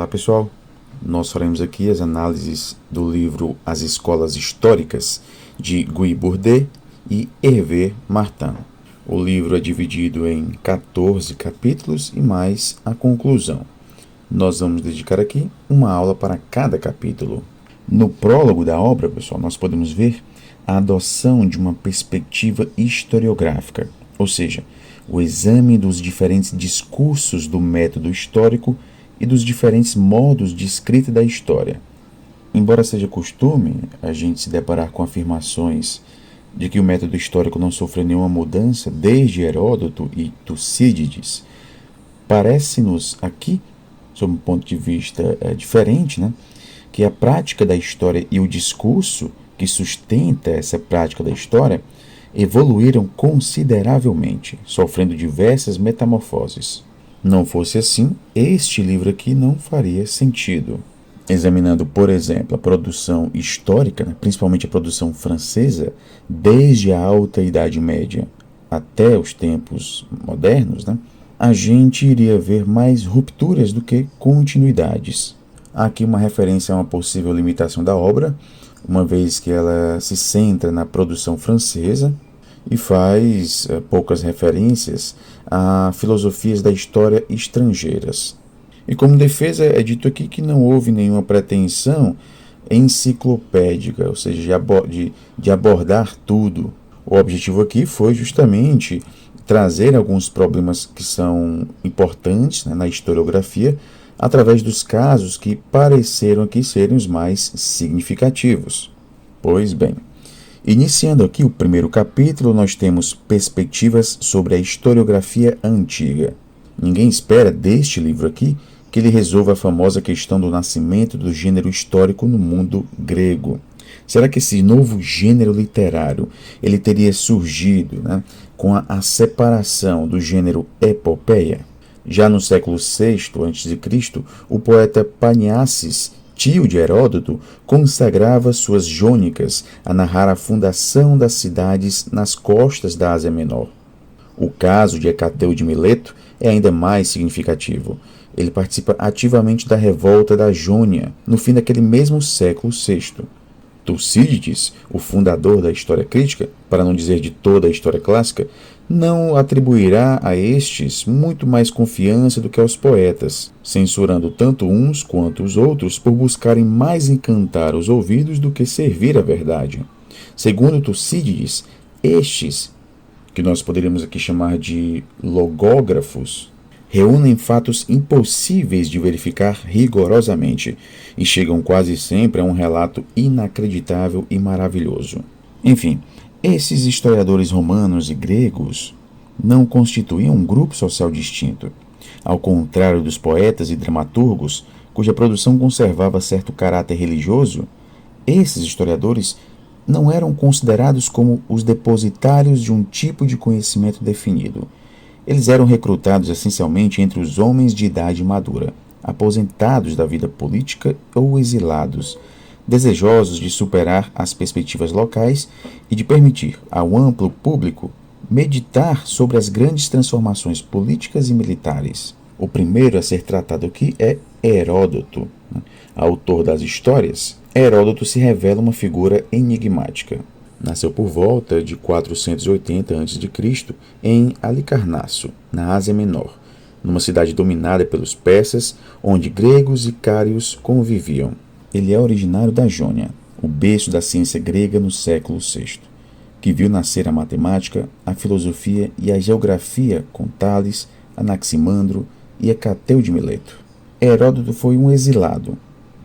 Olá pessoal, nós faremos aqui as análises do livro As Escolas Históricas de Guy Bourdet e Hervé Martin. O livro é dividido em 14 capítulos e mais a conclusão. Nós vamos dedicar aqui uma aula para cada capítulo. No prólogo da obra, pessoal, nós podemos ver a adoção de uma perspectiva historiográfica, ou seja, o exame dos diferentes discursos do método histórico e dos diferentes modos de escrita da história. Embora seja costume a gente se deparar com afirmações de que o método histórico não sofreu nenhuma mudança desde Heródoto e Tucídides, parece-nos aqui, sob um ponto de vista diferente, que a prática da história e o discurso que sustenta essa prática da história evoluíram consideravelmente, sofrendo diversas metamorfoses. Não fosse assim, este livro aqui não faria sentido. Examinando, por exemplo, a produção histórica, principalmente a produção francesa, desde a Alta Idade Média até os tempos modernos, a gente iria ver mais rupturas do que continuidades. Há aqui uma referência a uma possível limitação da obra, uma vez que ela se centra na produção francesa e faz poucas referências a filosofias da história estrangeiras. E como defesa é dito aqui que não houve nenhuma pretensão enciclopédica, ou seja, de abordar tudo. O objetivo aqui foi justamente trazer alguns problemas que são importantes na historiografia, através dos casos que pareceram aqui serem os mais significativos. Pois bem, iniciando aqui o primeiro capítulo, nós temos perspectivas sobre a historiografia antiga. Ninguém espera deste livro aqui que ele resolva a famosa questão do nascimento do gênero histórico no mundo grego. Será que esse novo gênero literário ele teria surgido com a separação do gênero epopeia? Já no século VI a.C., o poeta Paniassis, tio de Heródoto, consagrava suas jônicas a narrar a fundação das cidades nas costas da Ásia Menor. O caso de Hecateu de Mileto é ainda mais significativo. Ele participa ativamente da revolta da Jônia, no fim daquele mesmo século VI. Tucídides, o fundador da história crítica, para não dizer de toda a história clássica, não atribuirá a estes muito mais confiança do que aos poetas, censurando tanto uns quanto os outros por buscarem mais encantar os ouvidos do que servir à verdade. Segundo Tucídides, estes, que nós poderíamos aqui chamar de logógrafos, reúnem fatos impossíveis de verificar rigorosamente e chegam quase sempre a um relato inacreditável e maravilhoso. Enfim, esses historiadores romanos e gregos não constituíam um grupo social distinto. Ao contrário dos poetas e dramaturgos, cuja produção conservava certo caráter religioso, esses historiadores não eram considerados como os depositários de um tipo de conhecimento definido. Eles eram recrutados essencialmente entre os homens de idade madura, aposentados da vida política ou exilados, desejosos de superar as perspectivas locais e de permitir ao amplo público meditar sobre as grandes transformações políticas e militares. O primeiro a ser tratado aqui é Heródoto. Autor das histórias, Heródoto se revela uma figura enigmática. Nasceu por volta de 480 a.C. em Halicarnasso, na Ásia Menor, numa cidade dominada pelos persas, onde gregos e cários conviviam. Ele é originário da Jônia, o berço da ciência grega no século VI, que viu nascer a matemática, a filosofia e a geografia com Tales, Anaximandro e Hecateu de Mileto. Heródoto foi um exilado,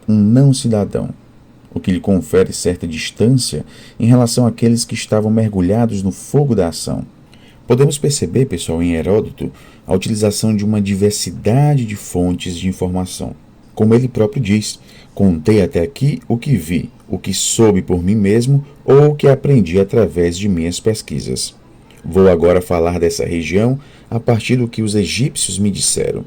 um não-cidadão, o que lhe confere certa distância em relação àqueles que estavam mergulhados no fogo da ação. Podemos perceber, pessoal, em Heródoto, a utilização de uma diversidade de fontes de informação. Como ele próprio diz, contei até aqui o que vi, o que soube por mim mesmo ou o que aprendi através de minhas pesquisas. Vou agora falar dessa região a partir do que os egípcios me disseram.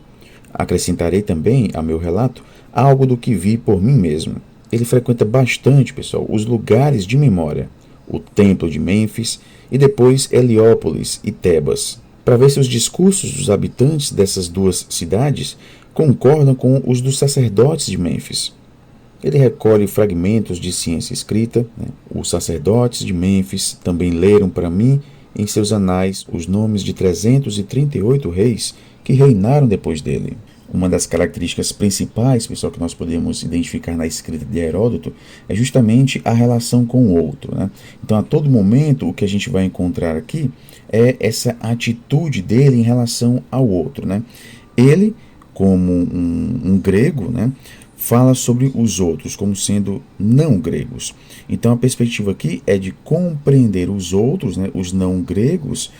Acrescentarei também ao meu relato algo do que vi por mim mesmo. Ele frequenta bastante, pessoal, os lugares de memória, o templo de Mênfis e depois Heliópolis e Tebas, para ver se os discursos dos habitantes dessas duas cidades concordam com os dos sacerdotes de Mênfis. Ele recolhe fragmentos de ciência escrita. Os sacerdotes de Mênfis também leram para mim em seus anais os nomes de 338 reis que reinaram depois dele. Uma das características principais, pessoal, que nós podemos identificar na escrita de Heródoto é justamente a relação com o outro, né? Então, a todo momento, o que a gente vai encontrar aqui é essa atitude dele em relação ao outro, né? Ele, como um grego, né, fala sobre os outros como sendo não gregos. Então, a perspectiva aqui é de compreender os outros, né, os não gregos,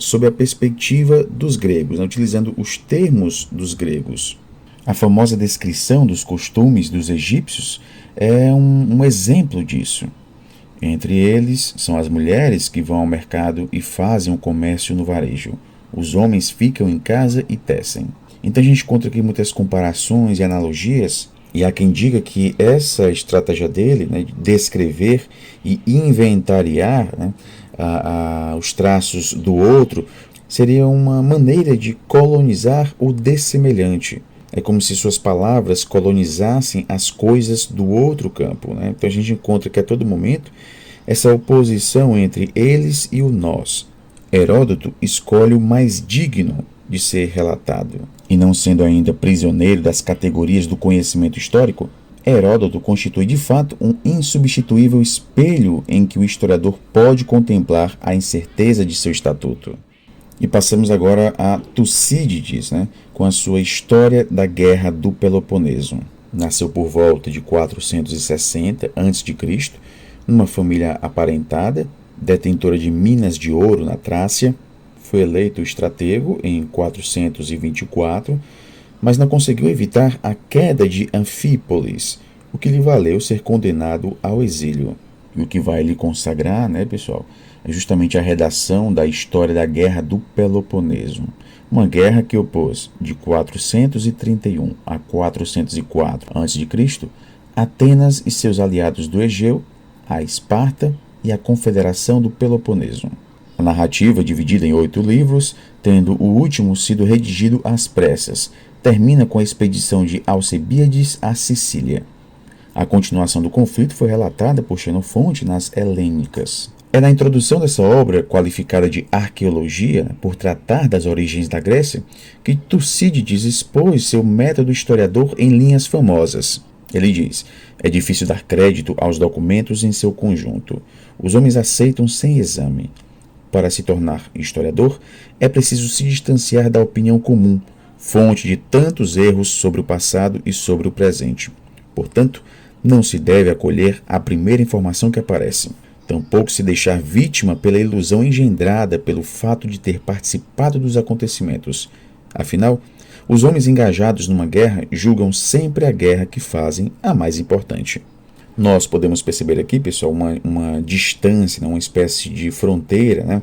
sob a perspectiva dos gregos, né, utilizando os termos dos gregos. A famosa descrição dos costumes dos egípcios é um exemplo disso. Entre eles são as mulheres que vão ao mercado e fazem o comércio no varejo. Os homens ficam em casa e tecem. Então a gente encontra aqui muitas comparações e analogias, e há quem diga que essa estratégia dele, né, de descrever e inventariar, né, os traços do outro, seria uma maneira de colonizar o dessemelhante. É como se suas palavras colonizassem as coisas do outro campo, né? Então a gente encontra que a todo momento essa oposição entre eles e o nós. Heródoto escolhe o mais digno de ser relatado. E não sendo ainda prisioneiro das categorias do conhecimento histórico, Heródoto constitui de fato um insubstituível espelho em que o historiador pode contemplar a incerteza de seu estatuto. E passamos agora a Tucídides, né, com a sua História da Guerra do Peloponeso. Nasceu por volta de 460 a.C., numa família aparentada, detentora de minas de ouro na Trácia. Foi eleito estratego em 424, mas não conseguiu evitar a queda de Anfípolis, o que lhe valeu ser condenado ao exílio. E o que vai lhe consagrar, né, pessoal, é justamente a redação da História da Guerra do Peloponeso, uma guerra que opôs de 431 a 404 a.C. Atenas e seus aliados do Egeu, a Esparta e a Confederação do Peloponeso. A narrativa, dividida em 8 livros, tendo o último sido redigido às pressas, termina com a expedição de Alcebíades à Sicília. A continuação do conflito foi relatada por Xenofonte nas Helênicas. É na introdução dessa obra, qualificada de arqueologia, por tratar das origens da Grécia, que Tucídides expôs seu método historiador em linhas famosas. Ele diz: é difícil dar crédito aos documentos em seu conjunto. Os homens aceitam sem exame. Para se tornar historiador, é preciso se distanciar da opinião comum, fonte de tantos erros sobre o passado e sobre o presente. Portanto, não se deve acolher a primeira informação que aparece. Tampouco se deixar vítima pela ilusão engendrada pelo fato de ter participado dos acontecimentos. Afinal, os homens engajados numa guerra julgam sempre a guerra que fazem a mais importante. Nós podemos perceber aqui, pessoal, uma distância, né, uma espécie de fronteira, né,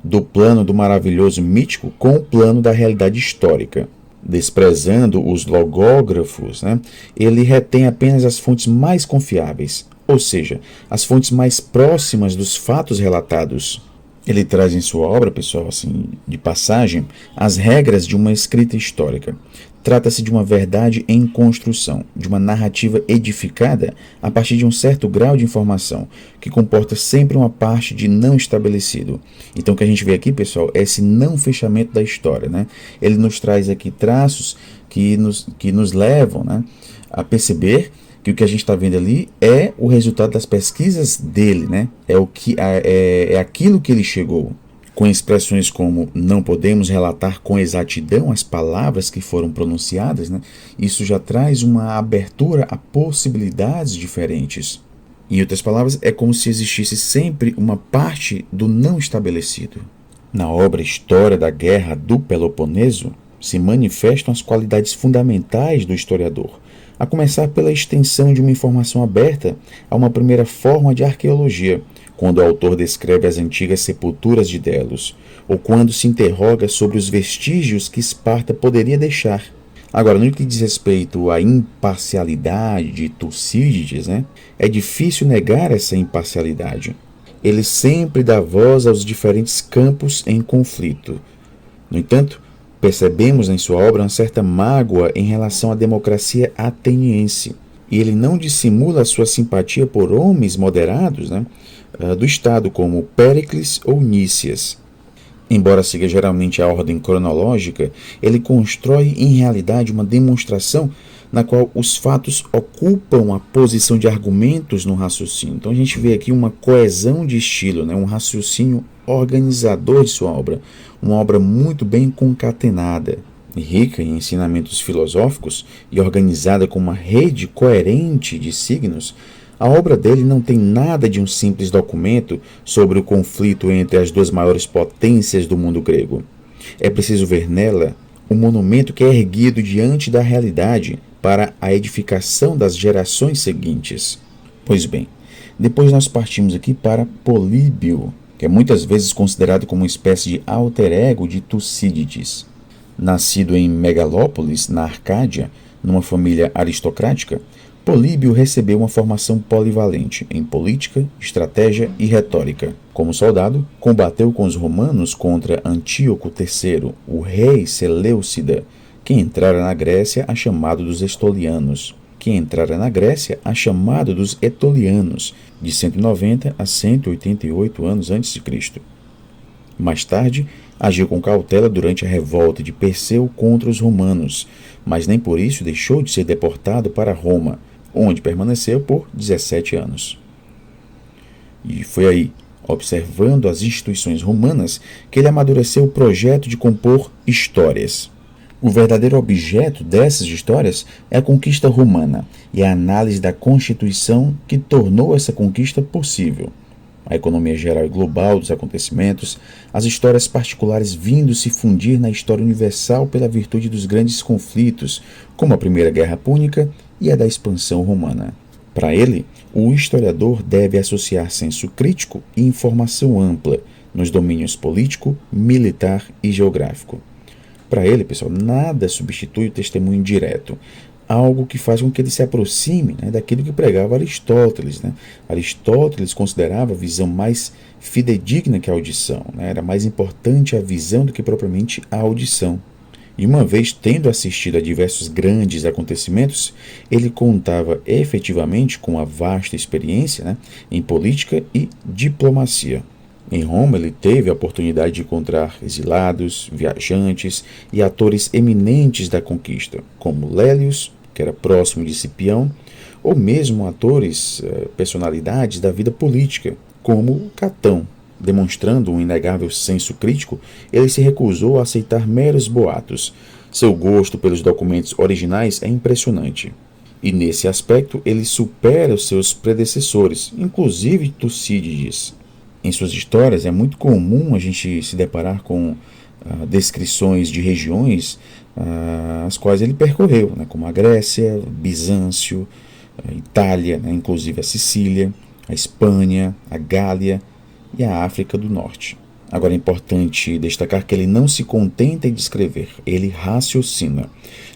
do plano do maravilhoso mítico com o plano da realidade histórica. Desprezando os logógrafos, né, ele retém apenas as fontes mais confiáveis, ou seja, as fontes mais próximas dos fatos relatados. Ele traz em sua obra, pessoal, assim, de passagem, as regras de uma escrita histórica. Trata-se de uma verdade em construção, de uma narrativa edificada a partir de um certo grau de informação, que comporta sempre uma parte de não estabelecido. Então o que a gente vê aqui, pessoal, é esse não fechamento da história, né? Ele nos traz aqui traços que nos levam, né, a perceber que o que a gente está vendo ali é o resultado das pesquisas dele, né? É aquilo que ele chegou. Com expressões como não podemos relatar com exatidão as palavras que foram pronunciadas, né? Isso já traz uma abertura a possibilidades diferentes. Em outras palavras, é como se existisse sempre uma parte do não estabelecido. Na obra História da Guerra do Peloponeso, se manifestam as qualidades fundamentais do historiador, a começar pela extensão de uma informação aberta a uma primeira forma de arqueologia, quando o autor descreve as antigas sepulturas de Delos, ou quando se interroga sobre os vestígios que Esparta poderia deixar. Agora, no que diz respeito à imparcialidade de Tucídides, né, é difícil negar essa imparcialidade. Ele sempre dá voz aos diferentes campos em conflito. No entanto, Percebemos em sua obra uma certa mágoa em relação à democracia ateniense. E ele não dissimula a sua simpatia por homens moderados, né, do Estado, como Péricles ou Nícias. Embora siga geralmente a ordem cronológica, ele constrói em realidade uma demonstração na qual os fatos ocupam a posição de argumentos no raciocínio. Então a gente vê aqui uma coesão de estilo, né? Um raciocínio organizador de sua obra, uma obra muito bem concatenada, rica em ensinamentos filosóficos e organizada com uma rede coerente de signos. A obra dele não tem nada de um simples documento sobre o conflito entre as duas maiores potências do mundo grego. É preciso ver nela um monumento que é erguido diante da realidade para a edificação das gerações seguintes. Pois bem, depois nós partimos aqui para Políbio, que é muitas vezes considerado como uma espécie de alter ego de Tucídides. Nascido em Megalópolis, na Arcádia, numa família aristocrática, Políbio recebeu uma formação polivalente em política, estratégia e retórica. Como soldado, combateu com os romanos contra Antíoco III, o rei Seleucida, que entrara na Grécia a chamado dos Etolianos, de 190 a 188 anos a.C. Mais tarde, agiu com cautela durante a revolta de Perseu contra os romanos, mas nem por isso deixou de ser deportado para Roma, onde permaneceu por 17 anos. E foi aí, observando as instituições romanas, que ele amadureceu o projeto de compor histórias. O verdadeiro objeto dessas histórias é a conquista romana e a análise da Constituição que tornou essa conquista possível. A economia geral e global dos acontecimentos, as histórias particulares vindo se fundir na história universal pela virtude dos grandes conflitos, como a Primeira Guerra Púnica e a da expansão romana. Para ele, o historiador deve associar senso crítico e informação ampla nos domínios político, militar e geográfico. Para ele, pessoal, nada substitui o testemunho direto, algo que faz com que ele se aproxime, né, daquilo que pregava Aristóteles. Né? Aristóteles considerava a visão mais fidedigna que a audição, né? Era mais importante a visão do que propriamente a audição. E uma vez tendo assistido a diversos grandes acontecimentos, ele contava efetivamente com uma vasta experiência, né, em política e diplomacia. Em Roma, ele teve a oportunidade de encontrar exilados, viajantes e atores eminentes da conquista, como Lélius, que era próximo de Cipião, ou mesmo atores, personalidades da vida política, como Catão. Demonstrando um inegável senso crítico, ele se recusou a aceitar meros boatos. Seu gosto pelos documentos originais é impressionante. E nesse aspecto, ele supera os seus predecessores, inclusive Tucídides. Em suas histórias, é muito comum a gente se deparar com descrições de regiões as quais ele percorreu, né, como a Grécia, Bizâncio, a Itália, né, inclusive a Sicília, a Espanha, a Gália e a África do Norte. Agora é importante destacar que ele não se contenta em descrever, ele raciocina.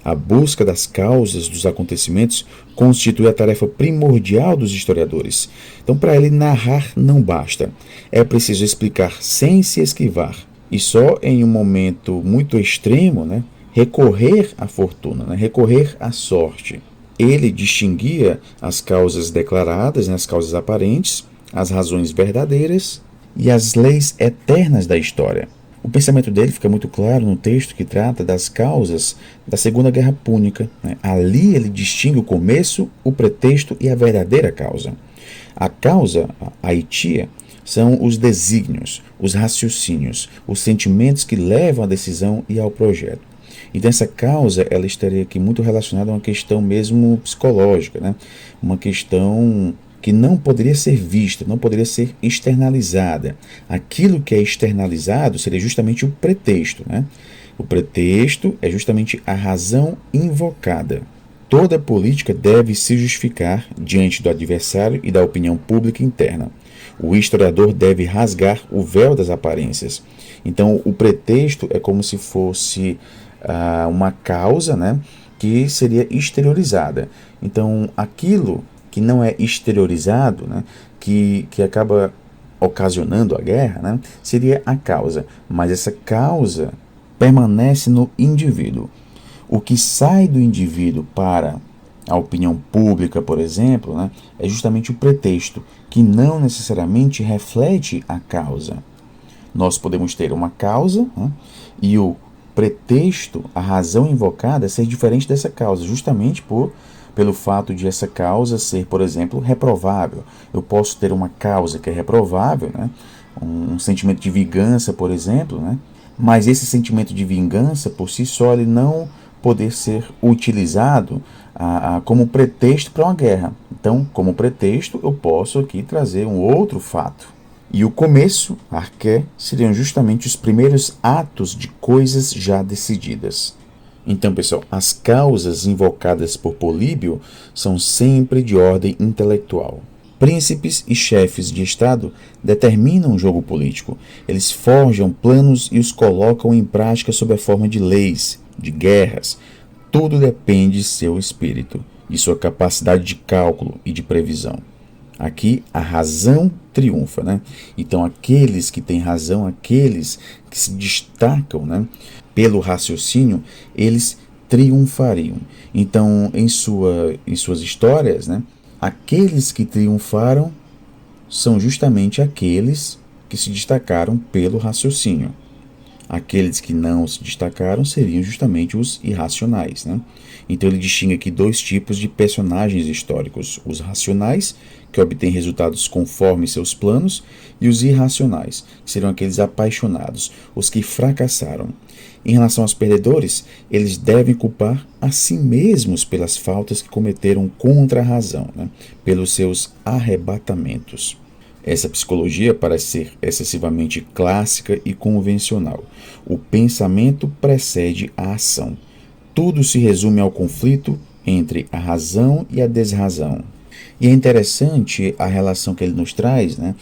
A busca das causas dos acontecimentos constitui a tarefa primordial dos historiadores. Então, para ele, narrar não basta. É preciso explicar sem se esquivar. E só em um momento muito extremo, né, recorrer à fortuna, né, recorrer à sorte. Ele distinguia as causas declaradas, né, as causas aparentes, as razões verdadeiras e as leis eternas da história. O pensamento dele fica muito claro no texto que trata das causas da Segunda Guerra Púnica. Né? Ali ele distingue o começo, o pretexto e a verdadeira causa. A causa, a aitia, são os desígnios, os raciocínios, os sentimentos que levam à decisão e ao projeto. Então essa causa ela estaria aqui muito relacionada a uma questão mesmo psicológica, né? Uma questão que não poderia ser vista, não poderia ser externalizada. Aquilo que é externalizado seria justamente o pretexto, né? O pretexto é justamente a razão invocada. Toda política deve se justificar diante do adversário e da opinião pública interna. O historiador deve rasgar o véu das aparências. Então, o pretexto é como se fosse uma causa, né, que seria exteriorizada. Então, aquilo que não é exteriorizado, né, que acaba ocasionando a guerra, né, seria a causa. Mas essa causa permanece no indivíduo. O que sai do indivíduo para a opinião pública, por exemplo, né, é justamente o pretexto, que não necessariamente reflete a causa. Nós podemos ter uma causa, né, e o pretexto, a razão invocada, ser diferente dessa causa, justamente pelo fato de essa causa ser, por exemplo, reprovável. Eu posso ter uma causa que é reprovável, né, um sentimento de vingança, por exemplo, né, mas esse sentimento de vingança, por si só, ele não poder ser utilizado como pretexto para uma guerra. Então, como pretexto, eu posso aqui trazer um outro fato. E o começo, arqué, seriam justamente os primeiros atos de coisas já decididas. Então, pessoal, as causas invocadas por Políbio são sempre de ordem intelectual. Príncipes e chefes de Estado determinam o jogo político. Eles forjam planos e os colocam em prática sob a forma de leis, de guerras. Tudo depende de seu espírito, de sua capacidade de cálculo e de previsão. Aqui a razão triunfa, né? Então aqueles que têm razão, aqueles que se destacam, né, pelo raciocínio, eles triunfariam. Então em suas histórias, né, aqueles que triunfaram são justamente aqueles que se destacaram pelo raciocínio. Aqueles que não se destacaram seriam justamente os irracionais, né? Então ele distingue aqui dois tipos de personagens históricos: os racionais, que obtêm resultados conforme seus planos, e os irracionais, que serão aqueles apaixonados, os que fracassaram. Em relação aos perdedores, eles devem culpar a si mesmos pelas faltas que cometeram contra a razão, né? Pelos seus arrebatamentos. Essa psicologia parece ser excessivamente clássica e convencional. O pensamento precede a ação. Tudo se resume ao conflito entre a razão e a desrazão. E é interessante a relação que ele nos traz, né,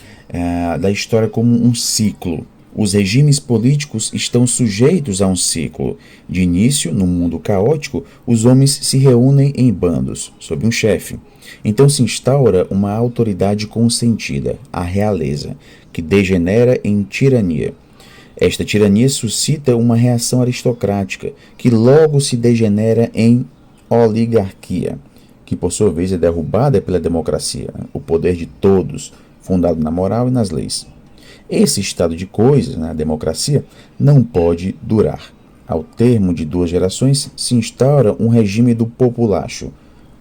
da história como um ciclo. Os regimes políticos estão sujeitos a um ciclo. De início, no mundo caótico, os homens se reúnem em bandos, sob um chefe. Então se instaura uma autoridade consentida, a realeza, que degenera em tirania. Esta tirania suscita uma reação aristocrática, que logo se degenera em oligarquia, que por sua vez é derrubada pela democracia, o poder de todos, fundado na moral e nas leis. Esse estado de coisas, a democracia, não pode durar. Ao termo de 2 gerações, se instaura um regime do populacho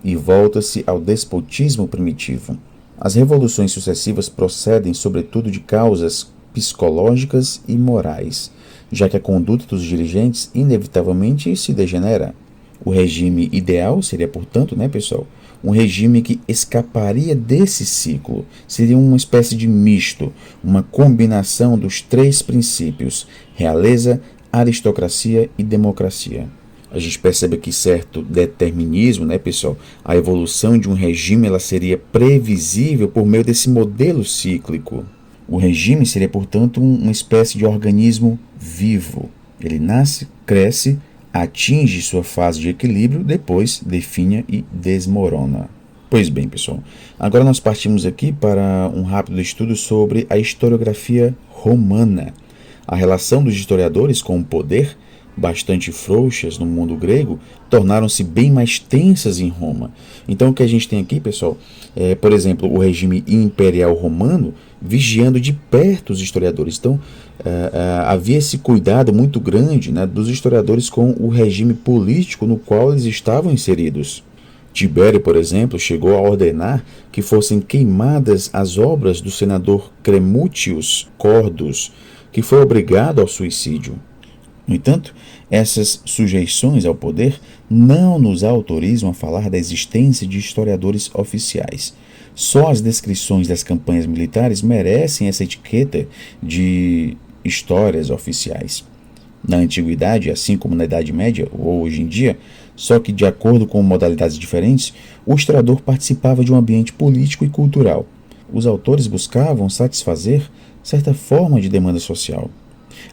e volta-se ao despotismo primitivo. As revoluções sucessivas procedem, sobretudo, de causas psicológicas e morais, já que a conduta dos dirigentes inevitavelmente se degenera. O regime ideal seria, portanto, pessoal, um regime que escaparia desse ciclo. Seria uma espécie de misto, uma combinação dos 3 princípios: realeza, aristocracia e democracia. A gente percebe aqui certo determinismo, pessoal? A evolução de um regime ela seria previsível por meio desse modelo cíclico. O regime seria, portanto, uma espécie de organismo vivo. Ele nasce, cresce, atinge sua fase de equilíbrio, depois definha e desmorona. Pois bem, pessoal, agora nós partimos aqui para um rápido estudo sobre a historiografia romana. A relação dos historiadores com o poder, bastante frouxas no mundo grego, tornaram-se bem mais tensas em Roma. Então o que a gente tem aqui, pessoal, por exemplo, o regime imperial romano vigiando de perto os historiadores. Então havia esse cuidado muito grande, dos historiadores com o regime político no qual eles estavam inseridos. Tibério, por exemplo, chegou a ordenar que fossem queimadas as obras do senador Cremutius Cordus, que foi obrigado ao suicídio. No entanto, essas sujeições ao poder não nos autorizam a falar da existência de historiadores oficiais. Só as descrições das campanhas militares merecem essa etiqueta de histórias oficiais. Na Antiguidade, assim como na Idade Média ou hoje em dia, só que de acordo com modalidades diferentes, o historiador participava de um ambiente político e cultural. Os autores buscavam satisfazer certa forma de demanda social.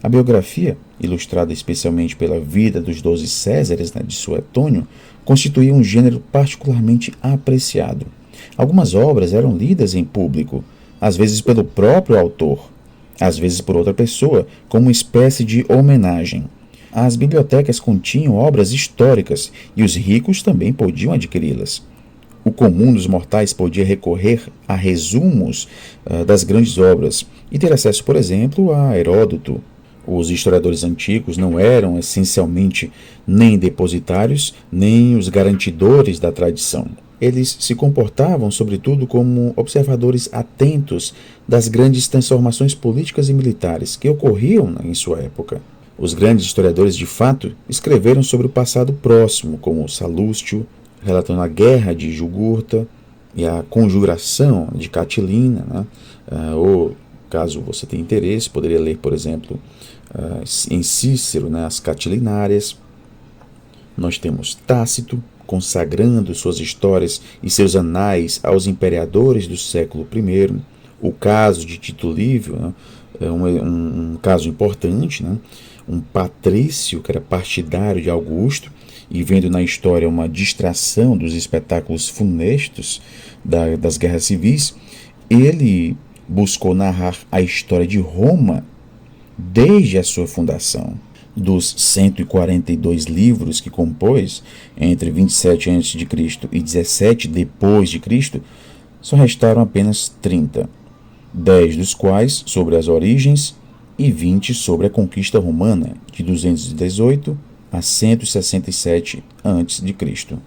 A biografia, ilustrada especialmente pela vida dos 12 Césares, de Suetônio, constituía um gênero particularmente apreciado. Algumas obras eram lidas em público, às vezes pelo próprio autor, às vezes por outra pessoa, como uma espécie de homenagem. as bibliotecas continham obras históricas e os ricos também podiam adquiri-las. O comum dos mortais podia recorrer a resumos das grandes obras e ter acesso, por exemplo, a Heródoto. Os historiadores antigos não eram essencialmente nem depositários, nem os garantidores da tradição. Eles se comportavam, sobretudo, como observadores atentos das grandes transformações políticas e militares que ocorriam em sua época. Os grandes historiadores, de fato, escreveram sobre o passado próximo, como Salustio, relatando a guerra de Jugurta e a conjuração de Catilina, né? Ou, caso você tenha interesse, poderia ler, por exemplo, em Cícero, né, as Catilinárias. Nós temos Tácito, consagrando suas histórias e seus anais aos imperadores do século I. O caso de Tito Livio, né, é um caso importante, né, um patrício que era partidário de Augusto e vendo na história uma distração dos espetáculos funestos das guerras civis, ele buscou narrar a história de Roma desde a sua fundação. Dos 142 livros que compôs entre 27 a.C. e 17 depois de Cristo, só restaram apenas 30, 10 dos quais sobre as origens e 20 sobre a conquista romana, de 218 a 167 a.C.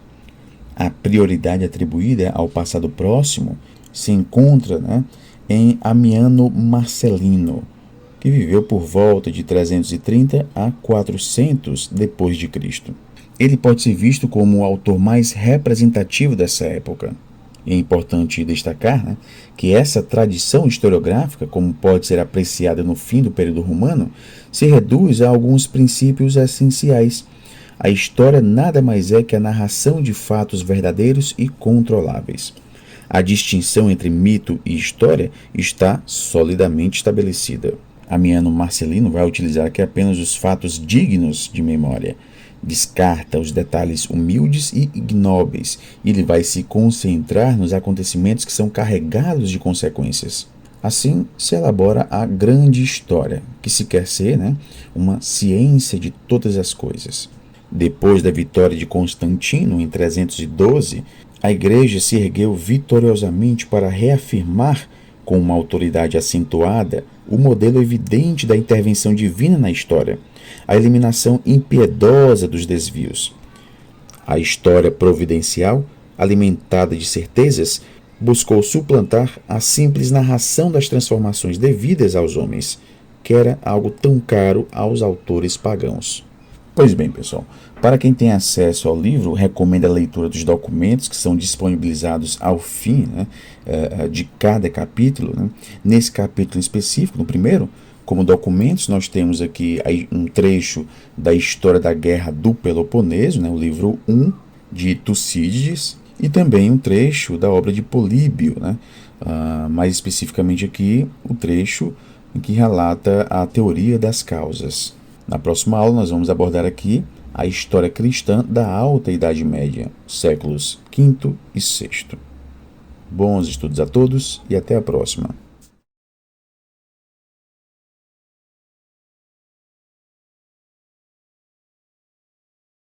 A prioridade atribuída ao passado próximo se encontra, em Amiano Marcelino, que viveu por volta de 330 a 400 depois de Cristo. Ele pode ser visto como o autor mais representativo dessa época. É importante destacar, que essa tradição historiográfica, como pode ser apreciada no fim do período romano, se reduz a alguns princípios essenciais. A história nada mais é que a narração de fatos verdadeiros e controláveis. A distinção entre mito e história está solidamente estabelecida. Amiano Marcelino vai utilizar aqui apenas os fatos dignos de memória. Descarta os detalhes humildes e ignóbeis, e ele vai se concentrar nos acontecimentos que são carregados de consequências. Assim se elabora a grande história, que se quer ser, uma ciência de todas as coisas. Depois da vitória de Constantino em 312, a Igreja se ergueu vitoriosamente para reafirmar, com uma autoridade acentuada, o modelo evidente da intervenção divina na história, a eliminação impiedosa dos desvios. A história providencial, alimentada de certezas, buscou suplantar a simples narração das transformações devidas aos homens, que era algo tão caro aos autores pagãos. Pois bem, pessoal, para quem tem acesso ao livro, recomendo a leitura dos documentos que são disponibilizados ao fim de cada capítulo. Nesse capítulo específico, no primeiro, como documentos, nós temos aqui um trecho da história da Guerra do Peloponeso, o livro 1 de Tucídides, e também um trecho da obra de Políbio, mais especificamente aqui o trecho em que relata a teoria das causas. Na próxima aula nós vamos abordar aqui a história cristã da Alta Idade Média, séculos V e VI. Bons estudos a todos e até a próxima.